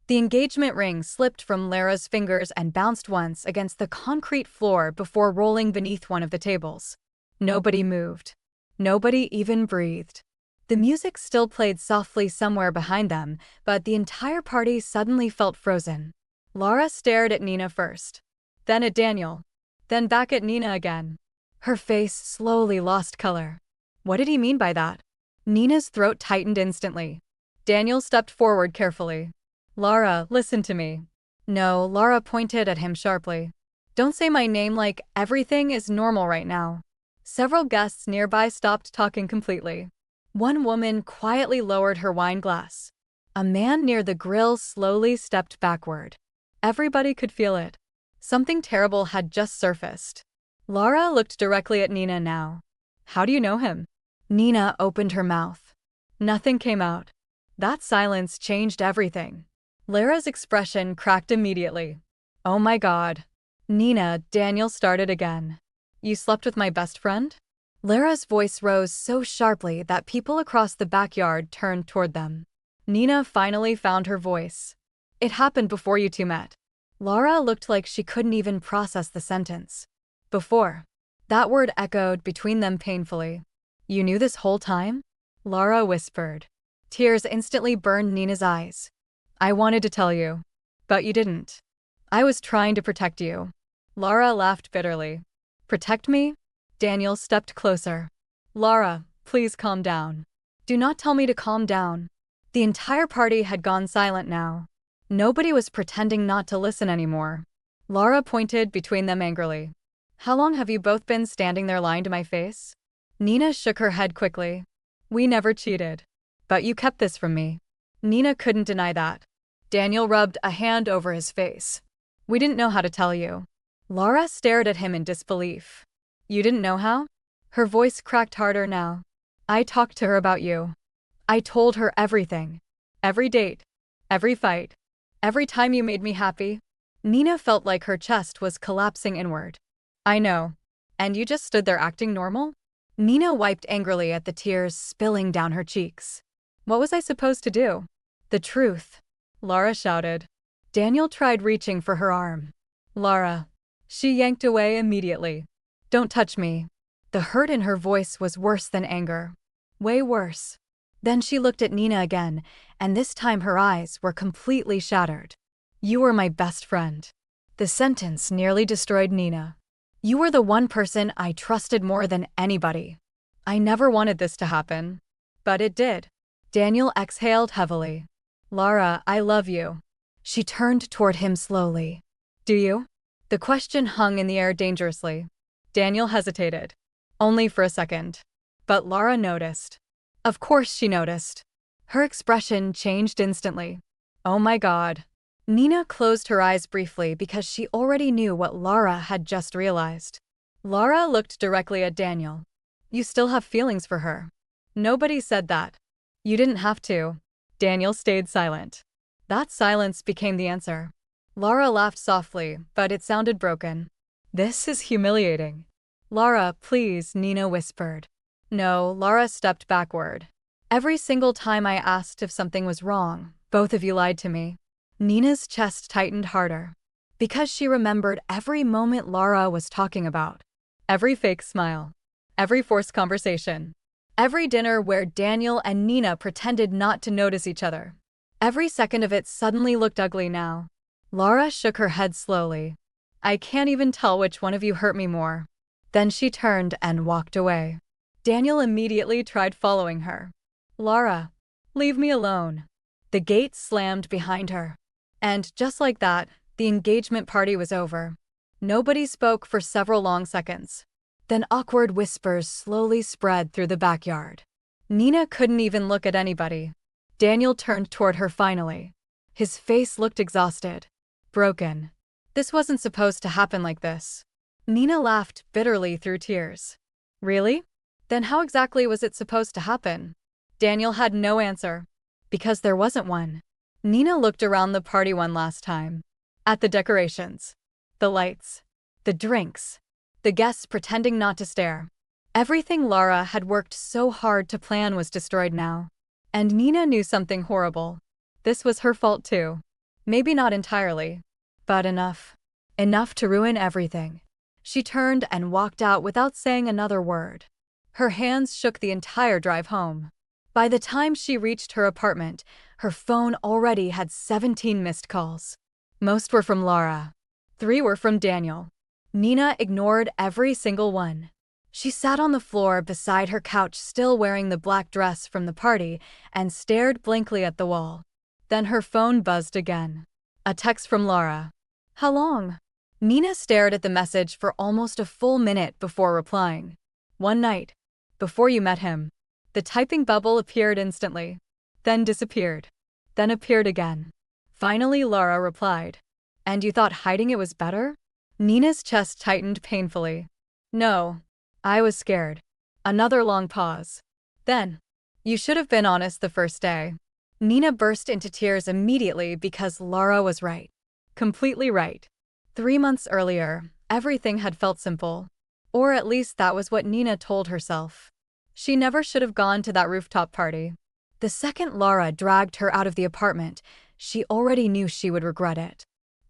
The engagement ring slipped from Lara's fingers and bounced once against the concrete floor before rolling beneath one of the tables. Nobody moved. Nobody even breathed. The music still played softly somewhere behind them, but the entire party suddenly felt frozen. Lara stared at Nina first, then at Daniel, then back at Nina again. Her face slowly lost color. What did he mean by that? Nina's throat tightened instantly. Daniel stepped forward carefully. Lara, listen to me. No, Lara pointed at him sharply. Don't say my name like everything is normal right now. Several guests nearby stopped talking completely. One woman quietly lowered her wine glass. A man near the grill slowly stepped backward. Everybody could feel it. Something terrible had just surfaced. Lara looked directly at Nina now. How do you know him? Nina opened her mouth. Nothing came out. That silence changed everything. Lara's expression cracked immediately. Oh my God. Nina, Daniel started again. You slept with my best friend? Lara's voice rose so sharply that people across the backyard turned toward them. Nina finally found her voice. It happened before you two met. Lara looked like she couldn't even process the sentence. Before. That word echoed between them painfully. You knew this whole time? Lara whispered. Tears instantly burned Nina's eyes. I wanted to tell you, but you didn't. I was trying to protect you. Lara laughed bitterly. Protect me? Daniel stepped closer. Lara, please calm down. Do not tell me to calm down. The entire party had gone silent now. Nobody was pretending not to listen anymore. Lara pointed between them angrily. How long have you both been standing there lying to my face? Nina shook her head quickly. We never cheated. But you kept this from me. Nina couldn't deny that. Daniel rubbed a hand over his face. We didn't know how to tell you. Lara stared at him in disbelief. You didn't know how? Her voice cracked harder now. I talked to her about you. I told her everything. Every date. Every fight. Every time you made me happy. Nina felt like her chest was collapsing inward. I know. And you just stood there acting normal? Nina wiped angrily at the tears spilling down her cheeks. What was I supposed to do? The truth. Lara shouted. Daniel tried reaching for her arm. Lara. She yanked away immediately. Don't touch me. The hurt in her voice was worse than anger. Way worse. Then she looked at Nina again, and this time her eyes were completely shattered. You were my best friend. The sentence nearly destroyed Nina. You were the one person I trusted more than anybody. I never wanted this to happen. But it did. Daniel exhaled heavily. Lara, I love you. She turned toward him slowly. Do you? The question hung in the air dangerously. Daniel hesitated. Only for a second. But Lara noticed. Of course she noticed. Her expression changed instantly. Oh my God. Nina closed her eyes briefly because she already knew what Lara had just realized. Lara looked directly at Daniel. You still have feelings for her. Nobody said that. You didn't have to. Daniel stayed silent. That silence became the answer. Lara laughed softly, but it sounded broken. This is humiliating. Lara, please, Nina whispered. No, Lara stepped backward. Every single time I asked if something was wrong, both of you lied to me. Nina's chest tightened harder. Because she remembered every moment Lara was talking about. Every fake smile. Every forced conversation. Every dinner where Daniel and Nina pretended not to notice each other. Every second of it suddenly looked ugly now. Lara shook her head slowly. I can't even tell which one of you hurt me more. Then she turned and walked away. Daniel immediately tried following her. Lara, leave me alone. The gate slammed behind her. And just like that, the engagement party was over. Nobody spoke for several long seconds. Then awkward whispers slowly spread through the backyard. Nina couldn't even look at anybody. Daniel turned toward her finally. His face looked exhausted. Broken. This wasn't supposed to happen like this. Nina laughed bitterly through tears. Really? Then how exactly was it supposed to happen? Daniel had no answer. Because there wasn't one. Nina looked around the party one last time. At the decorations. The lights. The drinks. The guests pretending not to stare. Everything Lara had worked so hard to plan was destroyed now. And Nina knew something horrible. This was her fault too. Maybe not entirely, but enough. Enough to ruin everything. She turned and walked out without saying another word. Her hands shook the entire drive home. By the time she reached her apartment, her phone already had 17 missed calls. Most were from Lara. 3 were from Daniel. Nina ignored every single one. She sat on the floor beside her couch, still wearing the black dress from the party, and stared blankly at the wall. Then her phone buzzed again. A text from Lara. "How long?" Nina stared at the message for almost a full minute before replying. "One night. Before you met him." The typing bubble appeared instantly, then disappeared, then appeared again. Finally, Lara replied. "And you thought hiding it was better?" Nina's chest tightened painfully. "No. I was scared." Another long pause. Then, "You should have been honest the first day." Nina burst into tears immediately because Lara was right. Completely right. 3 months earlier, everything had felt simple. Or at least that was what Nina told herself. She never should have gone to that rooftop party. The second Lara dragged her out of the apartment, she already knew she would regret it.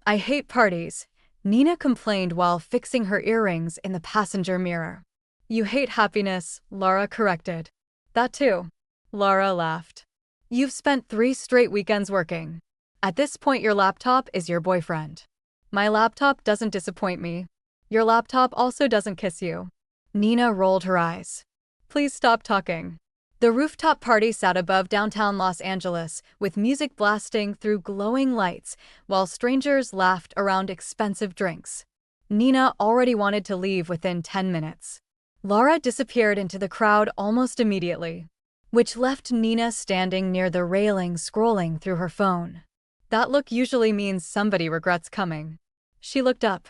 "I hate parties," Nina complained while fixing her earrings in the passenger mirror. "You hate happiness," Lara corrected. "That too." Lara laughed. "You've spent 3 straight weekends working. At this point, your laptop is your boyfriend." "My laptop doesn't disappoint me. Your laptop also doesn't kiss you." Nina rolled her eyes. "Please stop talking." The rooftop party sat above downtown Los Angeles, with music blasting through glowing lights, while strangers laughed around expensive drinks. Nina already wanted to leave within 10 minutes. Lara disappeared into the crowd almost immediately, which left Nina standing near the railing scrolling through her phone. That look usually means somebody regrets coming. She looked up,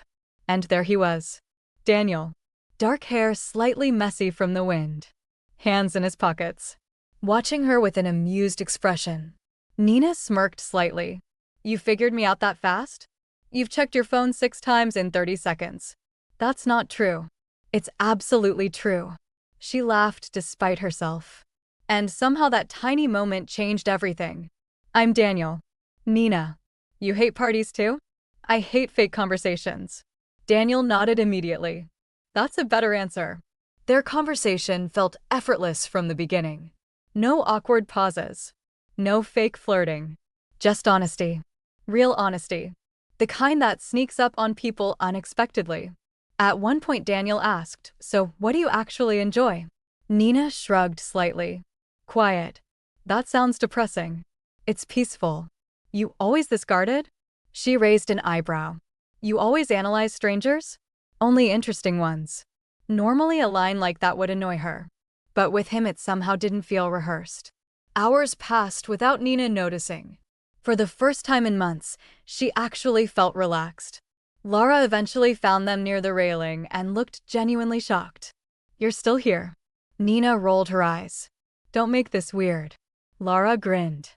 and there he was. Daniel. Dark hair slightly messy from the wind. Hands in his pockets. Watching her with an amused expression. Nina smirked slightly. "You figured me out that fast? You've checked your phone 6 times in 30 seconds. That's not true." "It's absolutely true." She laughed despite herself. And somehow that tiny moment changed everything. "I'm Daniel." "Nina. You hate parties too?" "I hate fake conversations." Daniel nodded immediately. "That's a better answer." Their conversation felt effortless from the beginning. No awkward pauses. No fake flirting. Just honesty. Real honesty. The kind that sneaks up on people unexpectedly. At one point Daniel asked, "So, what do you actually enjoy?" Nina shrugged slightly. "Quiet." "That sounds depressing." "It's peaceful." "You always this guarded?" She raised an eyebrow. "You always analyze strangers?" "Only interesting ones." Normally a line like that would annoy her. But with him it somehow didn't feel rehearsed. Hours passed without Nina noticing. For the first time in months, she actually felt relaxed. Lara eventually found them near the railing and looked genuinely shocked. "You're still here." Nina rolled her eyes. "Don't make this weird." Lara grinned.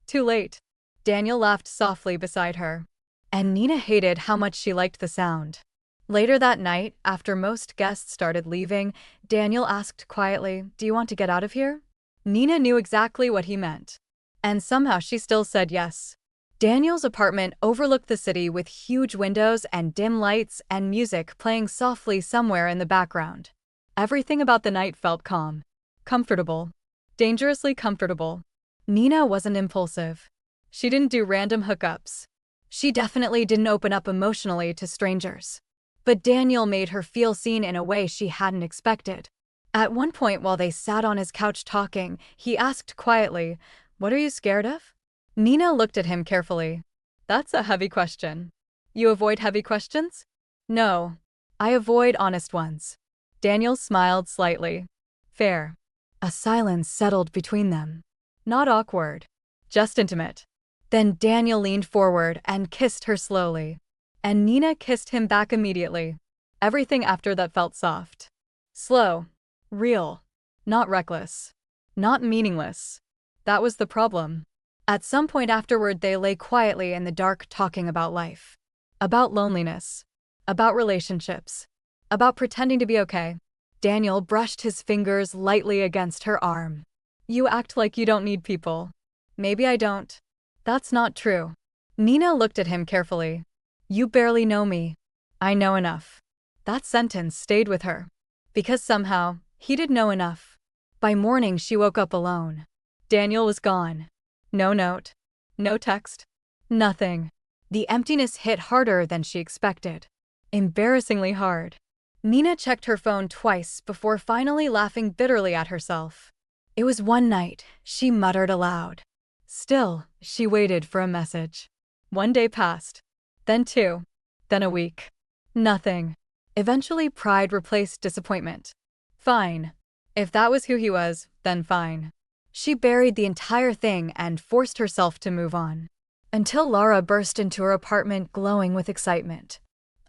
"Too late." Daniel laughed softly beside her. And Nina hated how much she liked the sound. Later that night, after most guests started leaving, Daniel asked quietly, "Do you want to get out of here?" Nina knew exactly what he meant. And somehow she still said yes. Daniel's apartment overlooked the city with huge windows and dim lights and music playing softly somewhere in the background. Everything about the night felt calm. Comfortable. Dangerously comfortable. Nina wasn't impulsive. She didn't do random hookups. She definitely didn't open up emotionally to strangers. But Daniel made her feel seen in a way she hadn't expected. At one point while they sat on his couch talking, he asked quietly, "What are you scared of?" Nina looked at him carefully. "That's a heavy question." "You avoid heavy questions?" "No. I avoid honest ones." Daniel smiled slightly. "Fair." A silence settled between them. Not awkward. Just intimate. Then Daniel leaned forward and kissed her slowly. And Nina kissed him back immediately. Everything after that felt soft. Slow. Real. Not reckless. Not meaningless. That was the problem. At some point afterward they lay quietly in the dark talking about life. About loneliness. About relationships. About pretending to be okay. Daniel brushed his fingers lightly against her arm. "You act like you don't need people." "Maybe I don't." "That's not true." Nina looked at him carefully. You barely know me. I know enough. That sentence stayed with her. Because somehow, he did know enough. By morning she woke up alone. Daniel was gone. No note. No text. Nothing. The emptiness hit harder than she expected. Embarrassingly hard. Nina checked her phone twice before finally laughing bitterly at herself. It was one night, she muttered aloud. Still, she waited for a message. 1 day passed. Then 2. Then a week. Nothing. Eventually pride replaced disappointment. Fine. If that was who he was, then fine. She buried the entire thing and forced herself to move on. Until Lara burst into her apartment glowing with excitement.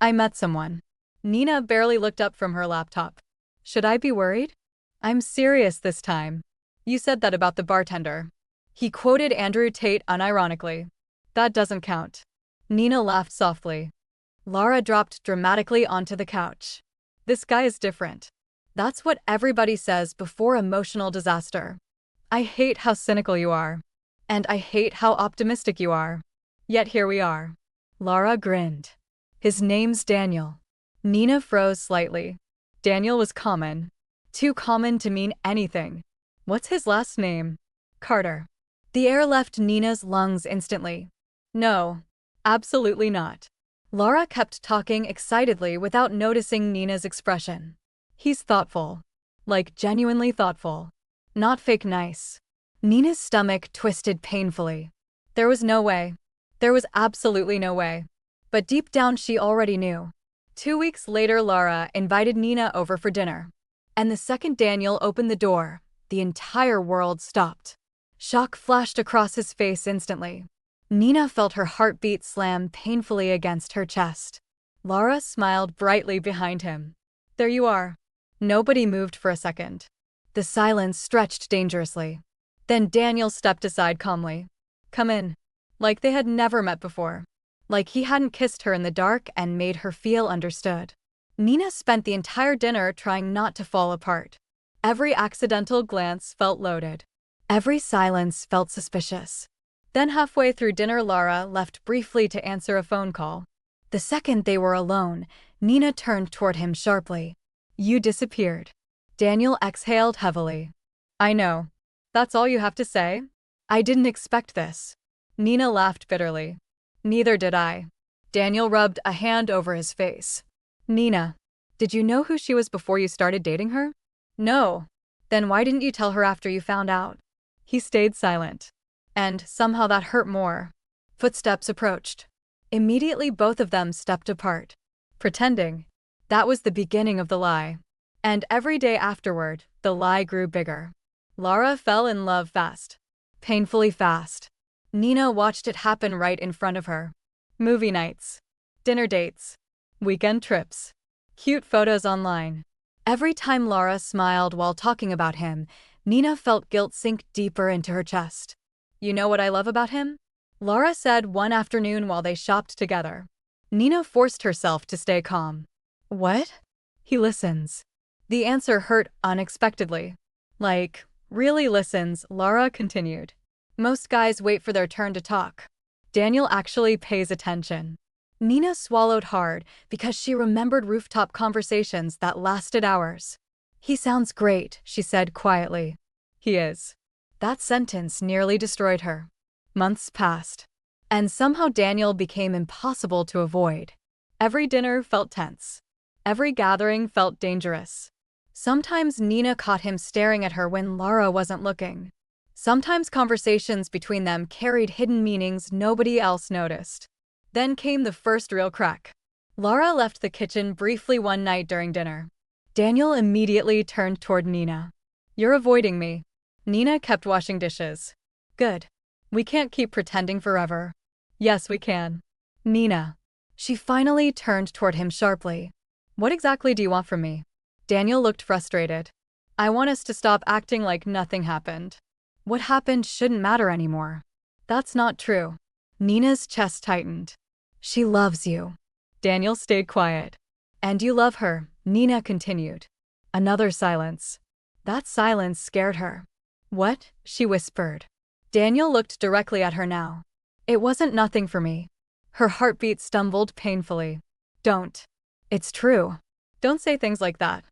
I met someone. Nina barely looked up from her laptop. Should I be worried? I'm serious this time. You said that about the bartender. He quoted Andrew Tate unironically. That doesn't count. Nina laughed softly. Lara dropped dramatically onto the couch. This guy is different. That's what everybody says before emotional disaster. I hate how cynical you are. And I hate how optimistic you are. Yet here we are. Lara grinned. His name's Daniel. Nina froze slightly. Daniel was common. Too common to mean anything. What's his last name? Carter. The air left Nina's lungs instantly. No. Absolutely not. Lara kept talking excitedly without noticing Nina's expression. He's thoughtful. Like genuinely thoughtful. Not fake nice. Nina's stomach twisted painfully. There was no way. There was absolutely no way. But deep down she already knew. 2 weeks later Lara invited Nina over for dinner. And the second Daniel opened the door, the entire world stopped. Shock flashed across his face instantly. Nina felt her heartbeat slam painfully against her chest. Lara smiled brightly behind him. There you are. Nobody moved for a second. The silence stretched dangerously. Then Daniel stepped aside calmly. Come in. Like they had never met before. Like he hadn't kissed her in the dark and made her feel understood. Nina spent the entire dinner trying not to fall apart. Every accidental glance felt loaded. Every silence felt suspicious. Then halfway through dinner Lara left briefly to answer a phone call. The second they were alone, Nina turned toward him sharply. You disappeared. Daniel exhaled heavily. I know. That's all you have to say? I didn't expect this. Nina laughed bitterly. Neither did I. Daniel rubbed a hand over his face. Nina, did you know who she was before you started dating her? No. Then why didn't you tell her after you found out? He stayed silent. And somehow that hurt more. Footsteps approached. Immediately both of them stepped apart. Pretending. That was the beginning of the lie. And every day afterward, the lie grew bigger. Lara fell in love fast. Painfully fast. Nina watched it happen right in front of her. Movie nights. Dinner dates. Weekend trips. Cute photos online. Every time Lara smiled while talking about him, Nina felt guilt sink deeper into her chest. You know what I love about him? Lara said one afternoon while they shopped together. Nina forced herself to stay calm. What? He listens. The answer hurt unexpectedly. Like, really listens, Lara continued. Most guys wait for their turn to talk. Daniel actually pays attention. Nina swallowed hard because she remembered rooftop conversations that lasted hours. He sounds great, she said quietly. He is. That sentence nearly destroyed her. Months passed. And somehow Daniel became impossible to avoid. Every dinner felt tense. Every gathering felt dangerous. Sometimes Nina caught him staring at her when Lara wasn't looking. Sometimes conversations between them carried hidden meanings nobody else noticed. Then came the first real crack. Lara left the kitchen briefly one night during dinner. Daniel immediately turned toward Nina. You're avoiding me. Nina kept washing dishes. Good. We can't keep pretending forever. Yes, we can. Nina. She finally turned toward him sharply. What exactly do you want from me? Daniel looked frustrated. I want us to stop acting like nothing happened. What happened shouldn't matter anymore. That's not true. Nina's chest tightened. She loves you. Daniel stayed quiet. And you love her, Nina continued. Another silence. That silence scared her. What? She whispered. Daniel looked directly at her now. It wasn't nothing for me. Her heartbeat stumbled painfully. Don't. It's true. Don't say things like that.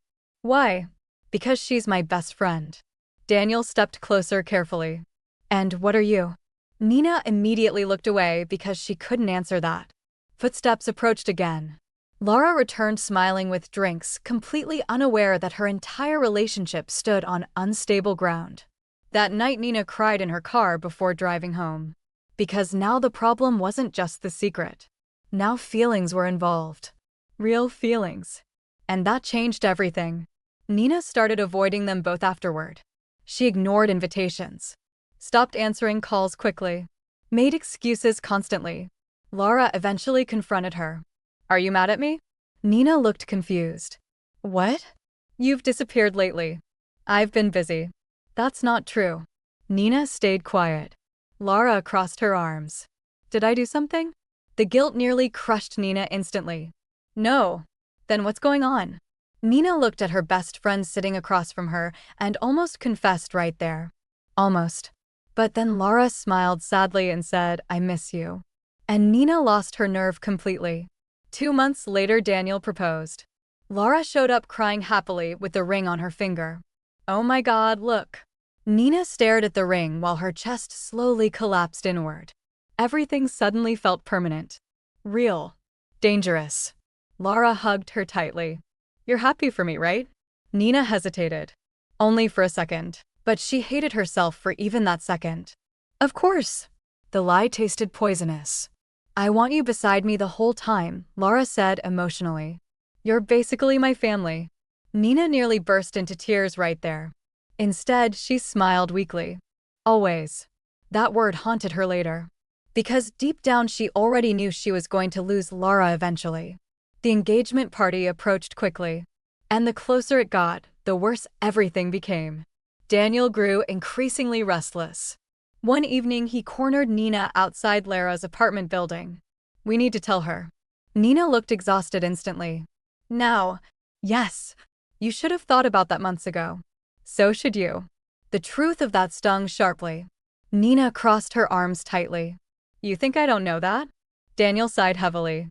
Why? Because she's my best friend. Daniel stepped closer carefully. And what are you? Nina immediately looked away because she couldn't answer that. Footsteps approached again. Lara returned smiling with drinks, completely unaware that her entire relationship stood on unstable ground. That night Nina cried in her car before driving home. Because now the problem wasn't just the secret. Now feelings were involved. Real feelings. And that changed everything. Nina started avoiding them both afterward. She ignored invitations. Stopped answering calls quickly. Made excuses constantly. Lara eventually confronted her. Are you mad at me? Nina looked confused. What? You've disappeared lately. I've been busy. That's not true. Nina stayed quiet. Lara crossed her arms. Did I do something? The guilt nearly crushed Nina instantly. No. Then what's going on? Nina looked at her best friend sitting across from her and almost confessed right there. Almost. But then Lara smiled sadly and said, I miss you. And Nina lost her nerve completely. 2 months later, Daniel proposed. Lara showed up crying happily with the ring on her finger. Oh my God, look. Nina stared at the ring while her chest slowly collapsed inward. Everything suddenly felt permanent. Real. Dangerous. Lara hugged her tightly. You're happy for me, right? Nina hesitated. Only for a second. But she hated herself for even that second. Of course. The lie tasted poisonous. I want you beside me the whole time, Lara said emotionally. You're basically my family. Nina nearly burst into tears right there. Instead, she smiled weakly. Always. That word haunted her later. Because deep down she already knew she was going to lose Lara eventually. The engagement party approached quickly. And the closer it got, the worse everything became. Daniel grew increasingly restless. One evening, he cornered Nina outside Lara's apartment building. We need to tell her. Nina looked exhausted instantly. Now. Yes. You should have thought about that months ago. So should you. The truth of that stung sharply. Nina crossed her arms tightly. You think I don't know that? Daniel sighed heavily.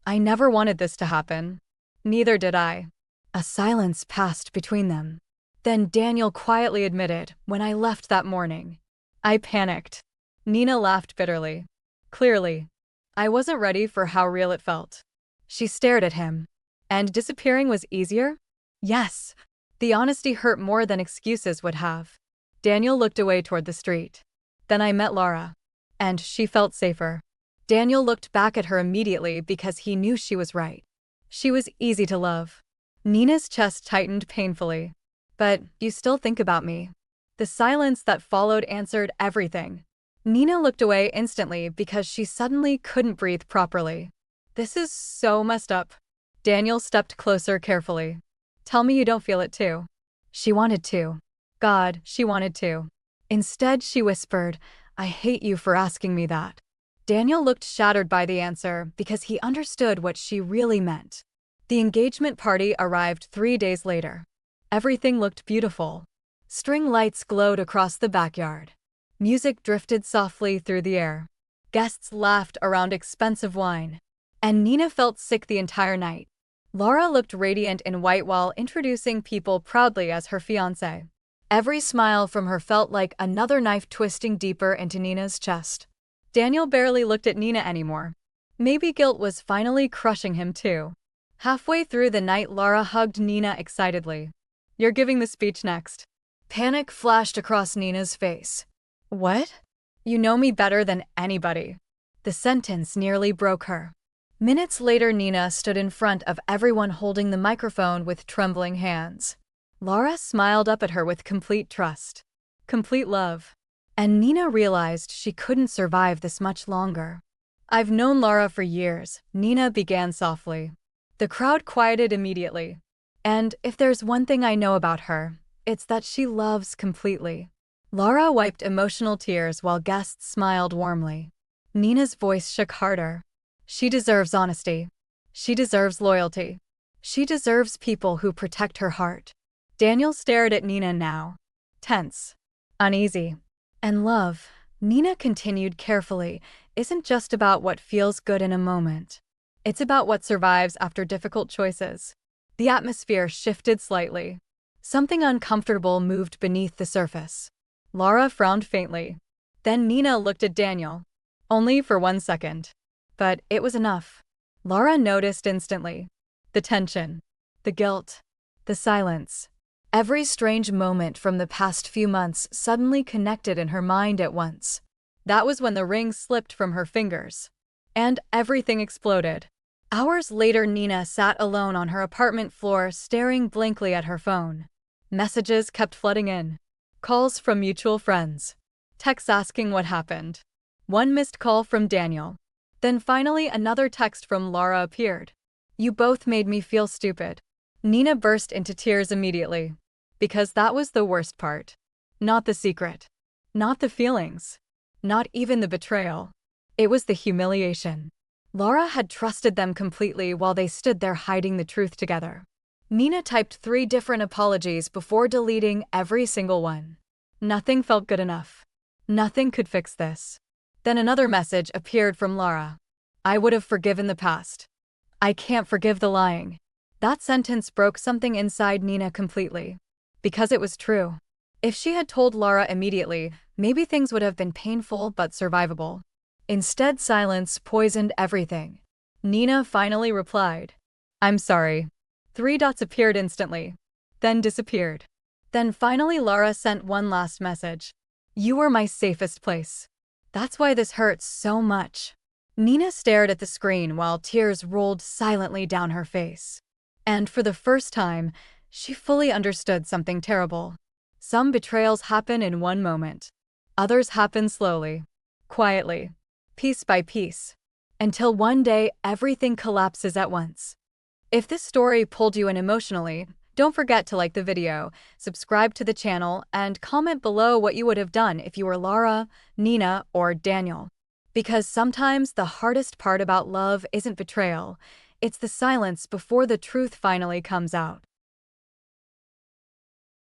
I never wanted this to happen. Neither did I. A silence passed between them. Then Daniel quietly admitted, when I left that morning. I panicked. Nina laughed bitterly. Clearly. I wasn't ready for how real it felt. She stared at him. And disappearing was easier? Yes. The honesty hurt more than excuses would have. Daniel looked away toward the street. Then I met Lara. And she felt safer. Daniel looked back at her immediately because he knew she was right. She was easy to love. Nina's chest tightened painfully. But you still think about me. The silence that followed answered everything. Nina looked away instantly because she suddenly couldn't breathe properly. This is so messed up. Daniel stepped closer carefully. Tell me you don't feel it too. She wanted to. God, she wanted to. Instead, she whispered, I hate you for asking me that. Daniel looked shattered by the answer because he understood what she really meant. The engagement party arrived 3 days later. Everything looked beautiful. String lights glowed across the backyard. Music drifted softly through the air. Guests laughed around expensive wine. And Nina felt sick the entire night. Lara looked radiant in white while introducing people proudly as her fiancé. Every smile from her felt like another knife twisting deeper into Nina's chest. Daniel barely looked at Nina anymore. Maybe guilt was finally crushing him too. Halfway through the night, Lara hugged Nina excitedly. You're giving the speech next. Panic flashed across Nina's face. What? You know me better than anybody. The sentence nearly broke her. Minutes later, Nina stood in front of everyone holding the microphone with trembling hands. Lara smiled up at her with complete trust. Complete love. And Nina realized she couldn't survive this much longer. I've known Lara for years, Nina began softly. The crowd quieted immediately. And if there's one thing I know about her, it's that she loves completely. Lara wiped emotional tears while guests smiled warmly. Nina's voice shook harder. She deserves honesty. She deserves loyalty. She deserves people who protect her heart. Daniel stared at Nina now. Tense. Uneasy. And love, Nina continued carefully, isn't just about what feels good in a moment. It's about what survives after difficult choices. The atmosphere shifted slightly. Something uncomfortable moved beneath the surface. Lara frowned faintly. Then Nina looked at Daniel. Only for 1 second. But it was enough. Lara noticed instantly. The tension. The guilt. The silence. Every strange moment from the past few months suddenly connected in her mind at once. That was when the ring slipped from her fingers. And everything exploded. Hours later, Nina sat alone on her apartment floor, staring blankly at her phone. Messages kept flooding in. Calls from mutual friends. Texts asking what happened. One missed call from Daniel. Then finally another text from Lara appeared. "You both made me feel stupid." Nina burst into tears immediately. Because that was the worst part. Not the secret. Not the feelings. Not even the betrayal. It was the humiliation. Lara had trusted them completely while they stood there hiding the truth together. Nina typed 3 different apologies before deleting every single one. Nothing felt good enough. Nothing could fix this. Then another message appeared from Lara. "I would have forgiven the past. I can't forgive the lying." That sentence broke something inside Nina completely. Because it was true. If she had told Lara immediately, maybe things would have been painful but survivable. Instead, silence poisoned everything. Nina finally replied. "I'm sorry." 3 dots appeared instantly. Then disappeared. Then finally Lara sent one last message. "You were my safest place. That's why this hurts so much." Nina stared at the screen while tears rolled silently down her face. And for the first time, she fully understood something terrible. Some betrayals happen in one moment. Others happen slowly, quietly, piece by piece, until one day everything collapses at once. If this story pulled you in emotionally, don't forget to like the video, subscribe to the channel, and comment below what you would have done if you were Lara, Nina, or Daniel. Because sometimes the hardest part about love isn't betrayal, it's the silence before the truth finally comes out.